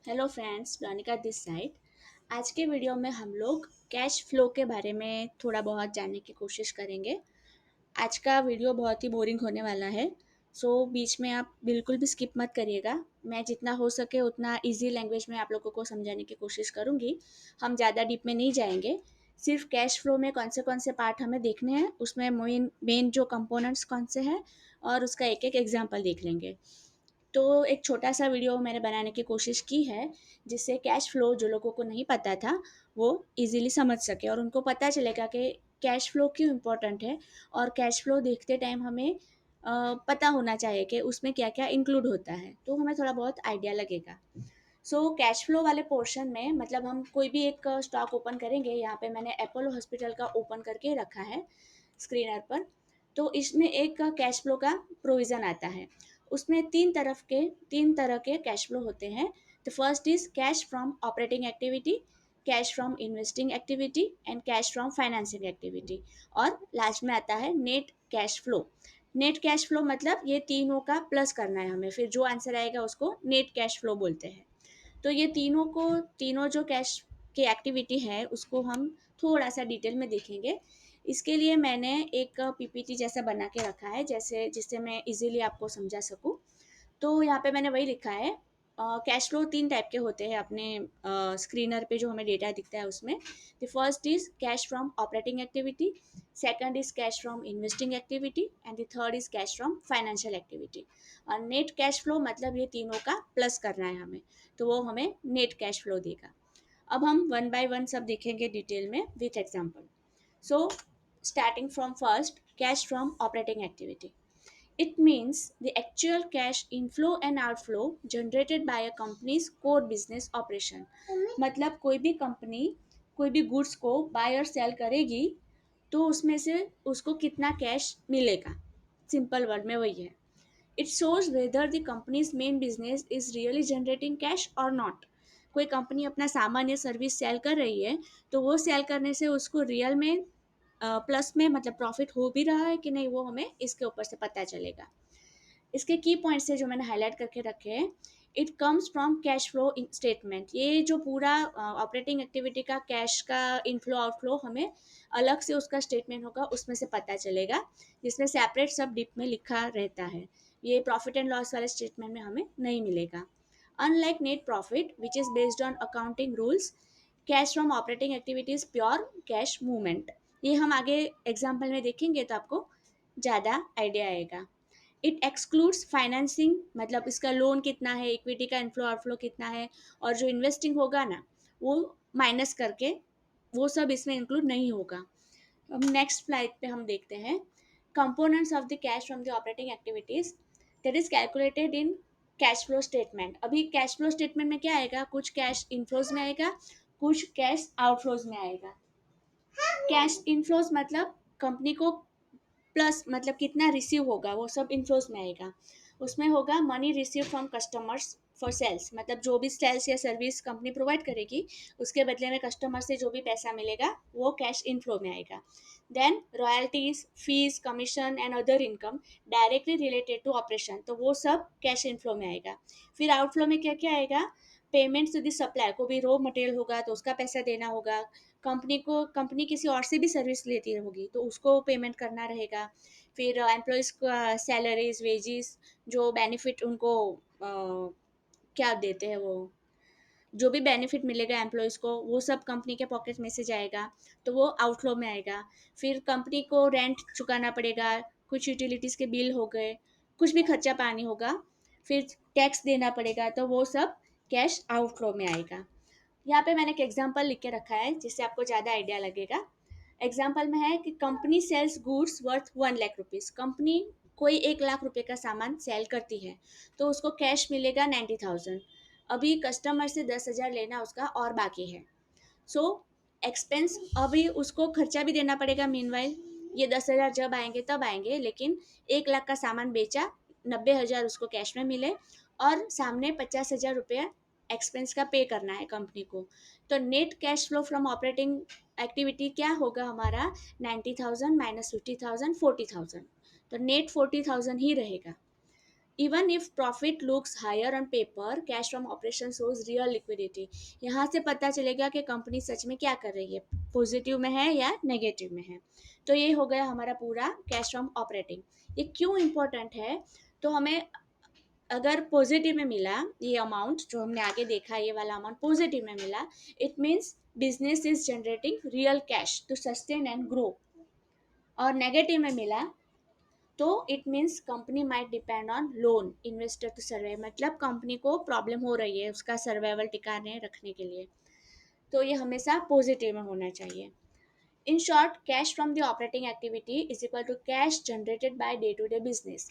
Hello friends, Planika this side. आज के video में हम लोग कैश फ्लो के बारे में थोड़ा बहुत जानने की कोशिश करेंगे। आज का वीडियो बहुत ही बोरिंग होने वाला है, सो बीच में आप बिल्कुल भी स्किप मत करिएगा। मैं जितना हो सके उतना इजी लैंग्वेज में आप लोगों को समझाने की कोशिश करूँगी। हम ज़्यादा डीप में नहीं जाएंगे। सिर्फ कैश फ्लो में कौन से पार्ट हमें देखने हैं, उसमें मेन मेन जो कंपोनेंट्स कौन से हैं और उसका एक एक एग्जाम्पल देख लेंगे। तो एक छोटा सा वीडियो मैंने बनाने की कोशिश की है, जिससे कैश फ्लो जो लोगों को नहीं पता था वो इजीली समझ सके और उनको पता चलेगा कि कैश फ्लो क्यों इम्पोर्टेंट है। और कैश फ्लो देखते टाइम हमें पता होना चाहिए कि उसमें क्या क्या इंक्लूड होता है, तो हमें थोड़ा बहुत आइडिया लगेगा। सो कैश फ्लो वाले पोर्शन में मतलब हम कोई भी एक स्टॉक ओपन करेंगे। यहाँ पे मैंने अपोलो हॉस्पिटल का ओपन करके रखा है स्क्रीनर पर। तो इसमें एक कैश फ्लो का प्रोविज़न आता है। उसमें तीन तरह के कैश फ्लो होते हैं। The first is cash from operating activity, cash from investing activity and cash from financing activity. और लास्ट में आता है net cash flow. Net cash flow मतलब ये तीनों का प्लस करना है हमें, फिर जो आंसर आएगा उसको नेट कैश फ्लो बोलते हैं। तो ये तीनों जो कैश की एक्टिविटी है उसको हम थोड़ा सा डिटेल में देखेंगे। इसके लिए मैंने एक पीपीटी जैसा बना के रखा है, जैसे जिससे मैं इजीली आपको समझा सकूं। तो यहाँ पे मैंने वही लिखा है। कैश फ्लो तीन टाइप के होते हैं अपने स्क्रीनर पे जो हमें डेटा दिखता है उसमें। The first is cash from operating activity, second is cash from investing activity and the third is cash from financial activity. और नेट कैश फ्लो मतलब ये तीनों का प्लस करना है हमें, तो वो हमें नेट कैश फ्लो देगा। अब हम वन बाय वन सब देखेंगे डिटेल में with example. So starting from first, cash from operating activity. It means the actual cash inflow and outflow generated by a company's core business operation. मतलब कोई भी company कोई भी गुड्स को bye और सेल करेगी तो उसमें से उसको कितना कैश मिलेगा। सिंपल वर्ड में वही है। It shows whether the companies main business is really generating cash और नॉट। कोई कंपनी अपना सामान या सर्विस सेल कर रही है तो वो सेल करने से उसको रियल में प्लस में मतलब प्रॉफिट हो भी रहा है कि नहीं, वो हमें इसके ऊपर से पता चलेगा। इसके की पॉइंट्स है जो मैंने हाईलाइट करके रखे हैं। It comes from cash flow statement. ये जो पूरा ऑपरेटिंग एक्टिविटी का कैश का इनफ्लो आउटफ्लो हमें अलग से उसका स्टेटमेंट होगा, उसमें से पता चलेगा, जिसमें सेपरेट सब डिप में लिखा रहता है। ये प्रॉफिट एंड लॉस वाले स्टेटमेंट में हमें नहीं मिलेगा। Unlike net profit which is based on accounting rules, cash from operating activities pure cash movement. ये हम आगे एग्जाम्पल में देखेंगे तो आपको ज़्यादा आइडिया आएगा। इट एक्सक्लूड्स फाइनेंसिंग, मतलब इसका लोन कितना है, इक्विटी का इनफ्लो आउटफ्लो कितना है, और जो इन्वेस्टिंग होगा ना वो माइनस करके वो सब इसमें इंक्लूड नहीं होगा। अब नेक्स्ट स्लाइड पे हम देखते हैं components of the cash from the operating activities that is calculated in cash flow statement. अभी कैश फ्लो स्टेटमेंट में क्या आएगा, कुछ कैश इनफ्लोज में आएगा, कुछ कैश आउटफ्लोज में आएगा। कैश इनफ्लोज मतलब कंपनी को प्लस मतलब कितना रिसीव होगा वो सब इनफ्लोज में आएगा। उसमें होगा money receive from customers for sales, मतलब जो भी सेल्स या सर्विस कंपनी प्रोवाइड करेगी उसके बदले में कस्टमर से जो भी पैसा मिलेगा वो कैश इनफ्लो में आएगा। Then royalties, fees, commission and other income directly related to operation, तो वो सब कैश इनफ्लो में आएगा। फिर आउटफ्लो में क्या क्या आएगा, पेमेंट्स टू द सप्लायर, को भी रॉ मटेरियल होगा तो उसका पैसा देना होगा। कंपनी किसी और से भी सर्विस लेती होगी तो उसको पेमेंट करना रहेगा। फिर एम्प्लॉयज़ का सैलरीज, वेजेस, जो बेनिफिट उनको क्या देते हैं वो, जो भी बेनिफिट मिलेगा एम्प्लॉयज़ को वो सब कंपनी के पॉकेट में से जाएगा, तो वो आउटफ्लो में आएगा। फिर कंपनी को रेंट चुकाना पड़ेगा, कुछ यूटिलिटीज़ के बिल हो गए, कुछ भी खर्चा पानी होगा, फिर टैक्स देना पड़ेगा, तो वो सब कैश आउटफ्लो में आएगा। यहाँ पे मैंने एक एग्जांपल लिख के रखा है जिससे आपको ज़्यादा आइडिया लगेगा। एग्जांपल में है कि company sales goods worth 1 lakh rupees. Company कोई 1 लाख रुपए का सामान सेल करती है तो उसको कैश मिलेगा 90,000। अभी कस्टमर से 10,000 लेना उसका और बाकी है। सो एक्सपेंस, अभी उसको खर्चा भी देना पड़ेगा। मीनवाइल ये 10,000 जब आएंगे तब आएंगे, लेकिन 1 लाख का सामान बेचा, 90,000 उसको कैश में मिले और सामने 50,000 रुपया एक्सपेंस का पे करना है कंपनी को। तो net cash flow from operating activity क्या होगा हमारा, 90,000 माइनस 50,000 40,000, तो नेट 40,000 ही रहेगा। Even if profit looks higher on paper, cash from operation shows real liquidity. यहाँ से पता चलेगा कि कंपनी सच में क्या कर रही है, पॉजिटिव में है या नेगेटिव में है। तो ये हो गया हमारा पूरा कैश फ्रॉम ऑपरेटिंग। ये क्यों इम्पोर्टेंट है, तो हमें अगर पॉजिटिव में मिला ये अमाउंट जो हमने आगे देखा, ये वाला अमाउंट पॉजिटिव में मिला, it means business is generating real cash to sustain and grow. और नेगेटिव में मिला तो it means company might depend on loan investor to survive, मतलब कंपनी को प्रॉब्लम हो रही है उसका सर्वाइवल टिकाने रखने के लिए। तो ये हमेशा पॉजिटिव में होना चाहिए। In short, cash from the operating activity is equal to cash generated by day to day business.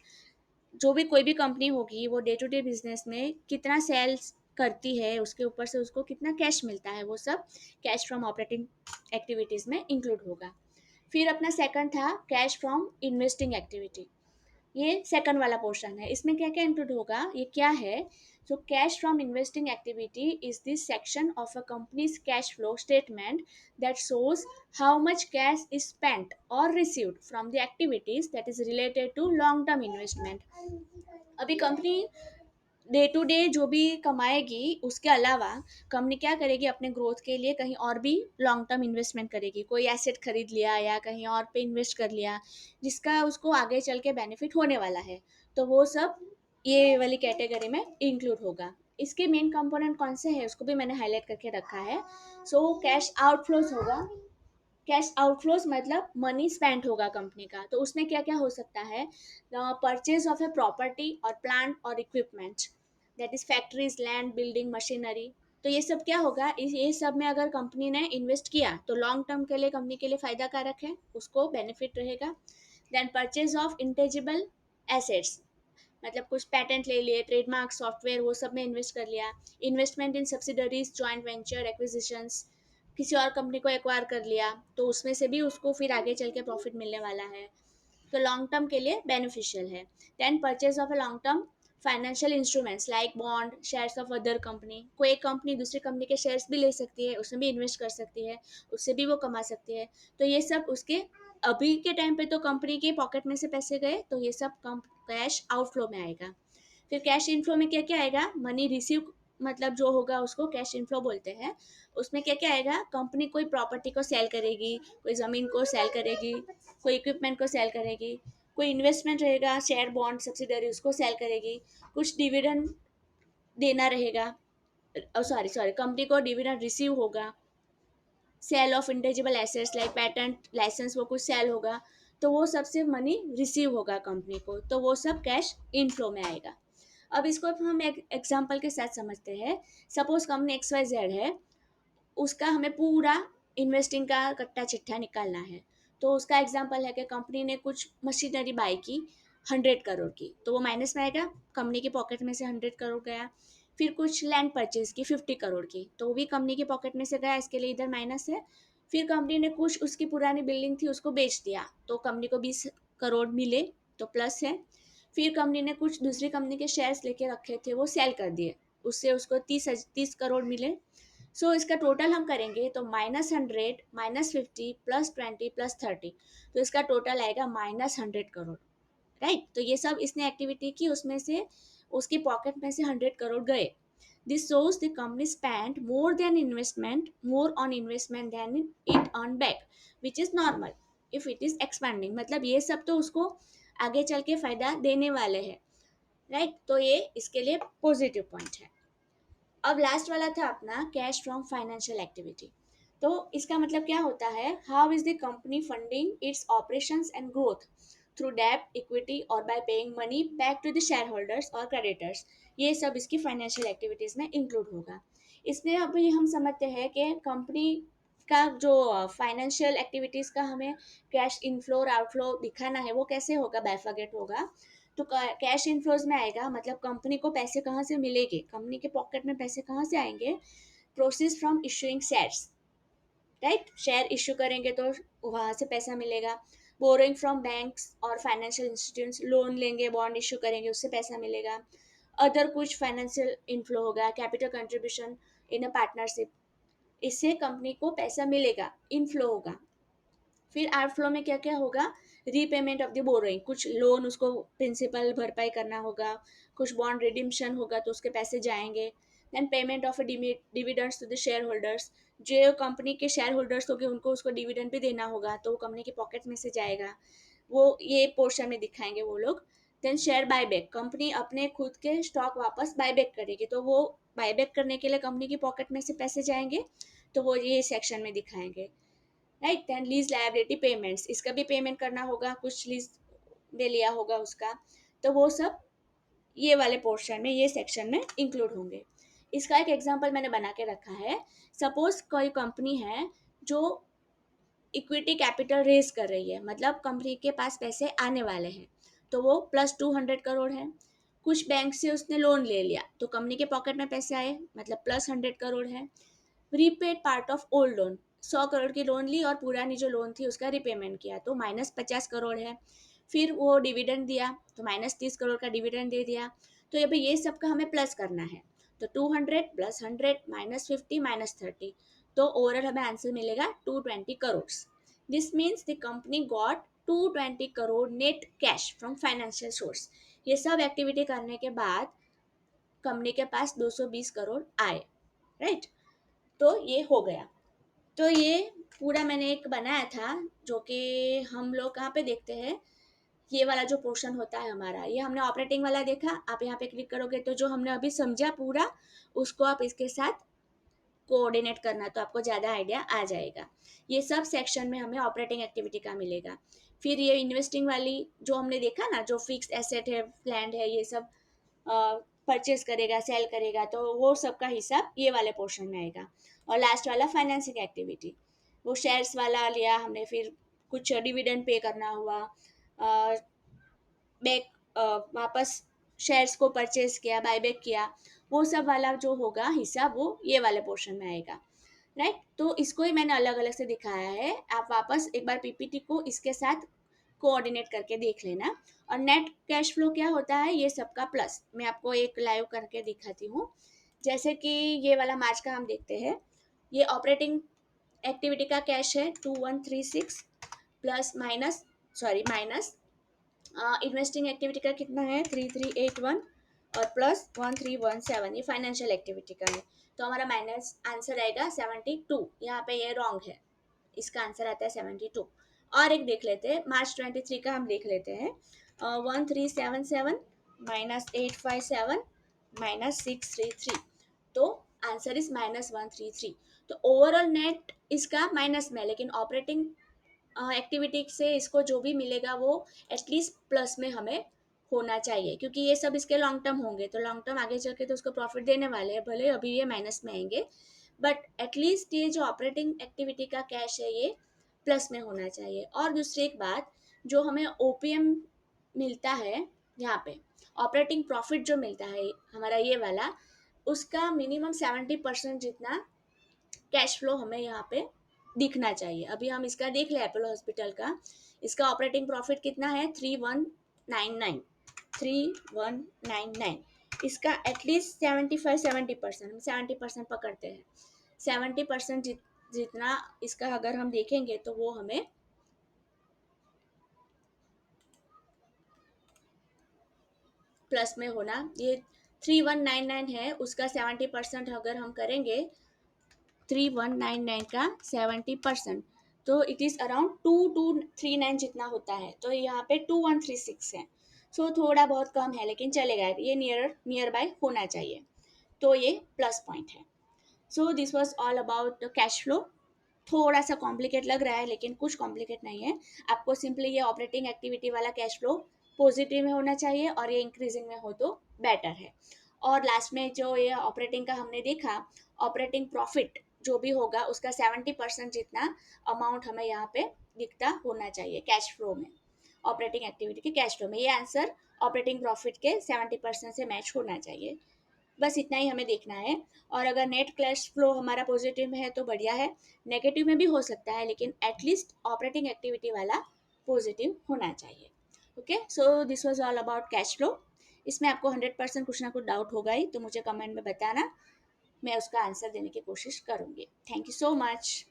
जो भी कोई भी कंपनी होगी वो डे टू डे बिजनेस में कितना सेल्स करती है उसके ऊपर से उसको कितना कैश मिलता है, वो सब कैश फ्रॉम ऑपरेटिंग एक्टिविटीज़ में इंक्लूड होगा। फिर अपना सेकंड था कैश फ्रॉम इन्वेस्टिंग एक्टिविटी। ये सेकंड वाला पोर्शन है, इसमें क्या क्या इंक्लूड होगा, ये क्या है। So cash from investing activity is this section of a company's cash flow statement that shows how much cash is spent और received from the activities that is related to long term investment. अभी company day to day जो भी कमाएगी उसके अलावा company क्या करेगी, अपने growth के लिए कहीं और भी लॉन्ग टर्म इन्वेस्टमेंट करेगी, कोई एसेट खरीद लिया या कहीं और पे इन्वेस्ट कर लिया जिसका उसको आगे चल के बेनिफिट होने वाला है, तो वो सब ये वाली कैटेगरी में इंक्लूड होगा। इसके मेन कंपोनेंट कौन से हैं उसको भी मैंने हाईलाइट करके रखा है। सो कैश आउटफ्लोज होगा। कैश आउटफ्लोज मतलब मनी स्पेंड होगा कंपनी का, तो उसमें क्या क्या हो सकता है, परचेज ऑफ ए प्रॉपर्टी और प्लांट और equipment, that is factories land building machinery. तो ये सब क्या होगा, ये सब में अगर कंपनी ने इन्वेस्ट किया तो लॉन्ग टर्म के लिए कंपनी के लिए फायदा कारक है, उसको बेनिफिट रहेगा। Then purchase of intangible assets, मतलब कुछ पेटेंट ले लिए, ट्रेडमार्क सॉफ्टवेयर वो सब में इन्वेस्ट कर लिया। इन्वेस्टमेंट इन सब्सिडरीज जॉइंट वेंचर एक्विजिशंस, किसी और कंपनी को एक्वायर कर लिया तो उसमें से भी उसको फिर आगे चल के प्रॉफिट मिलने वाला है, तो लॉन्ग टर्म के लिए बेनिफिशियल है। Then purchase of a long term financial instruments like bond shares of other company, कोई एक कंपनी दूसरी कंपनी के शेयर्स भी ले सकती है, उसमें भी इन्वेस्ट कर सकती है, उससे भी वो कमा सकती है। तो ये सब उसके अभी के टाइम पे तो कंपनी के पॉकेट में से पैसे गए, तो ये सब कैश आउटफ्लो में आएगा। फिर कैश इनफ्लो में क्या क्या आएगा, मनी रिसीव, मतलब जो होगा उसको कैश इनफ्लो बोलते हैं। उसमें क्या क्या आएगा, कंपनी कोई प्रॉपर्टी को सेल करेगी, कोई ज़मीन को सेल करेगी, कोई इक्विपमेंट को सेल करेगी, कोई इन्वेस्टमेंट रहेगा शेयर बॉन्ड सब्सिडरी उसको सेल करेगी, कुछ डिविडेंड देना रहेगा, सॉरी सॉरी कंपनी को डिविडेंड रिसीव होगा, sale of intangible assets like patent license वो कुछ सेल होगा, तो वो सबसे मनी रिसीव होगा कंपनी को, तो वो सब कैश इनफ्लो में आएगा। अब इसको हम एक एग्जांपल के साथ समझते हैं। Suppose company X Y Z है, उसका हमें पूरा इन्वेस्टिंग का कट्टा चिट्ठा निकालना है। तो उसका एग्जांपल है कि कंपनी ने कुछ मशीनरी बाई की 100 करोड़ की, तो वो माइनस में आएगा, कंपनी की पॉकेट में से 100 करोड़ गया। फिर कुछ लैंड परचेज की 50 करोड़ की, तो वो भी कंपनी की पॉकेट में से गया, इसके लिए इधर माइनस है। फिर कंपनी ने कुछ उसकी पुरानी बिल्डिंग थी उसको बेच दिया, तो कंपनी को 20 करोड़ मिले, तो प्लस है। फिर कंपनी ने कुछ दूसरी कंपनी के शेयर्स लेके रखे थे वो सेल कर दिए, उससे उसको 30 करोड़ मिले। सो इसका टोटल हम करेंगे तो -100 -50 +20 +30, तो इसका टोटल आएगा -100 करोड़। राइट, तो ये सब इसने एक्टिविटी की, उसमें से उसकी पॉकेट में से 100 करोड़ गए। This shows the company spent more on investment than it earned back, which is normal if it is expanding, मतलब ये सब तो उसको आगे चल के फायदा देने वाले हैं। राइट, तो ये इसके लिए पॉजिटिव पॉइंट है। अब लास्ट वाला था अपना कैश फ्रॉम फाइनेंशियल एक्टिविटी। तो इसका मतलब क्या होता है, how is the company funding its operations and growth, through डेब्ट इक्विटी और by paying money back to the share holders और क्रेडिटर्स। ये सब इसकी फाइनेंशियल एक्टिविटीज़ में इंक्लूड होगा। इसमें अभी हम समझते हैं कि कंपनी का जो फाइनेंशियल एक्टिविटीज़ का हमें कैश इनफ्लो और आउटफ्लो दिखाना है वो कैसे होगा, बाइफर्केट होगा। तो कैश इनफ्लोज में आएगा, मतलब कंपनी को पैसे कहाँ से मिलेंगे, कंपनी के पॉकेट में पैसे कहाँ से आएंगे, process from issuing shares. Right, share issue करेंगे तो वहाँ से पैसा मिलेगा। बोरोइंग फ्रॉम बैंक्स और फाइनेंशियल इंस्टीट्यूट्स, लोन लेंगे बॉन्ड इशू करेंगे उससे पैसा मिलेगा। अदर कुछ फाइनेंशियल इनफ्लो होगा, capital contribution in a partnership, इससे कंपनी को पैसा मिलेगा, इनफ्लो होगा। फिर आउटफ्लो में क्या क्या होगा, रीपेमेंट ऑफ द बोरोइंग, कुछ लोन उसको प्रिंसिपल भरपाई करना होगा, कुछ बॉन्ड रिडिम्पशन होगा तो उसके पैसे जाएंगे। Then payment of dividends to the share holders, जो कंपनी के शेयर होल्डर्स होंगे उनको उसको डिविडेंड भी देना होगा तो वो कंपनी के पॉकेट में से जाएगा, वो ये पोर्शन में दिखाएंगे वो लोग। देन शेयर बायबैक, कंपनी अपने खुद के स्टॉक वापस बायबैक करेगी तो वो बायबैक करने के लिए कंपनी की पॉकेट में से पैसे जाएंगे तो वो ये सेक्शन में दिखाएंगे, right. Then lease liability payments, इसका भी पेमेंट करना होगा, कुछ लीज दे लिया होगा उसका, तो वो सब ये वाले पोर्शन में, ये सेक्शन में इंक्लूड होंगे। इसका एक एग्जांपल मैंने बना के रखा है। सपोज कोई कंपनी है जो इक्विटी कैपिटल रेज कर रही है, मतलब कंपनी के पास पैसे आने वाले हैं, तो वो +200 करोड़ है। कुछ बैंक से उसने लोन ले लिया तो कंपनी के पॉकेट में पैसे आए, मतलब +100 करोड़ है। Repaid part of old loan, 100 crore की लोन ली और पुरानी जो लोन थी उसका रिपेमेंट किया तो -50 करोड़ है। फिर वो डिविडेंड दिया तो -30 करोड़ का डिविडेंड दे दिया। तो ये भाई ये सब का हमें प्लस करना है, तो 200 +100 -50 -30, तो ओवरऑल हमें आंसर मिलेगा 220 crore. This means the company got 220 crore net cash from financial source. ये सब एक्टिविटी करने के बाद कंपनी के पास 220 करोड़ आए, राइट। तो ये हो गया। तो ये पूरा मैंने एक बनाया था जो कि हम लोग कहाँ पे देखते हैं, ये वाला जो पोर्शन होता है हमारा, ये हमने ऑपरेटिंग वाला देखा। आप यहाँ पे क्लिक करोगे तो जो हमने अभी समझा पूरा, उसको आप इसके साथ कोऑर्डिनेट करना तो आपको ज़्यादा आइडिया आ जाएगा। ये सब सेक्शन में हमें ऑपरेटिंग एक्टिविटी का मिलेगा। फिर ये इन्वेस्टिंग वाली जो हमने देखा ना, जो फिक्स एसेट है, लैंड है, ये सब परचेज करेगा, सेल करेगा, तो वो सब का हिसाब ये वाले पोर्शन में आएगा। और लास्ट वाला फाइनेंसिंग एक्टिविटी, वो शेयर्स वाला लिया हमने, फिर कुछ डिविडेंड पे करना हुआ, बैक वापस शेयर्स को परचेज किया, बायबैक किया, वो सब वाला जो होगा हिसाब वो ये वाले पोर्शन में आएगा, राइट। तो इसको ही मैंने अलग अलग से दिखाया है, आप वापस एक बार पीपीटी को इसके साथ कोऑर्डिनेट करके देख लेना। और नेट कैश फ्लो क्या होता है, ये सबका प्लस मैं आपको एक लाइव करके दिखाती हूँ। जैसे कि ये वाला मार्च का हम देखते हैं, ये ऑपरेटिंग एक्टिविटी का कैश है 2136 plus minus, sorry minus investing activity का कितना है 3381 और +1317, ये फाइनेंशियल एक्टिविटी का है। तो हमारा माइनस आंसर आएगा 72, यहाँ पे ये रॉन्ग है, इसका आंसर आता है 72। और एक देख लेते हैं, मार्च 23 का हम देख लेते हैं, 1377 -857 -633, तो आंसर इज -133। तो ओवरऑल नेट इसका माइनस में है, लेकिन ऑपरेटिंग एक्टिविटी से इसको जो भी मिलेगा वो एटलीस्ट प्लस में हमें होना चाहिए, क्योंकि ये सब इसके लॉन्ग टर्म होंगे, तो लॉन्ग टर्म आगे चल के तो उसको प्रॉफिट देने वाले हैं, भले अभी ये माइनस में आएंगे, बट एटलीस्ट ये जो ऑपरेटिंग एक्टिविटी का कैश है ये प्लस में होना चाहिए। और दूसरी एक बात, जो हमें ओपीएम मिलता है यहाँ पे, ऑपरेटिंग प्रॉफिट जो मिलता है हमारा ये वाला, उसका मिनिमम 70% जितना कैश फ्लो हमें यहाँ पे दिखना चाहिए। अभी हम इसका देख लें अपोलो हॉस्पिटल का, इसका ऑपरेटिंग प्रॉफिट कितना है 3199, 3199, इसका एटलीस्ट 75-70%, हम 70% पकड़ते हैं, 70% जितना इसका अगर हम देखेंगे तो वो हमें प्लस में होना, ये 3199 है, उसका 70% अगर हम करेंगे 3199 का 70%, तो इट इज़ अराउंड 2239 जितना होता है, तो यहाँ पे 2136 है। सो थोड़ा बहुत कम है लेकिन चलेगा, ये नियर बाय होना चाहिए, तो ये प्लस पॉइंट है। So this was all about cash flow. थोड़ा सा कॉम्प्लिकेट लग रहा है लेकिन कुछ कॉम्प्लिकेट नहीं है, आपको सिंपली ये ऑपरेटिंग एक्टिविटी वाला कैश फ्लो पॉजिटिव में होना चाहिए और ये इंक्रीजिंग में हो तो बेटर है। और लास्ट में जो ये ऑपरेटिंग का हमने देखा, ऑपरेटिंग प्रॉफिट जो भी होगा उसका 70% जितना अमाउंट हमें यहाँ पे दिखता होना चाहिए कैश फ्लो में, ऑपरेटिंग एक्टिविटी के कैश फ्लो में, ये आंसर ऑपरेटिंग प्रॉफिट के 70% से मैच होना चाहिए। बस इतना ही हमें देखना है। और अगर नेट कैश फ्लो हमारा पॉजिटिव में है तो बढ़िया है, नेगेटिव में भी हो सकता है, लेकिन एटलीस्ट ऑपरेटिंग एक्टिविटी वाला पॉजिटिव होना चाहिए। Okay, so this was all about cash flow. इसमें आपको 100% कुछ ना कुछ डाउट होगा ही, तो मुझे कमेंट में बताना, मैं उसका आंसर देने की कोशिश करूँगी। Thank you so much.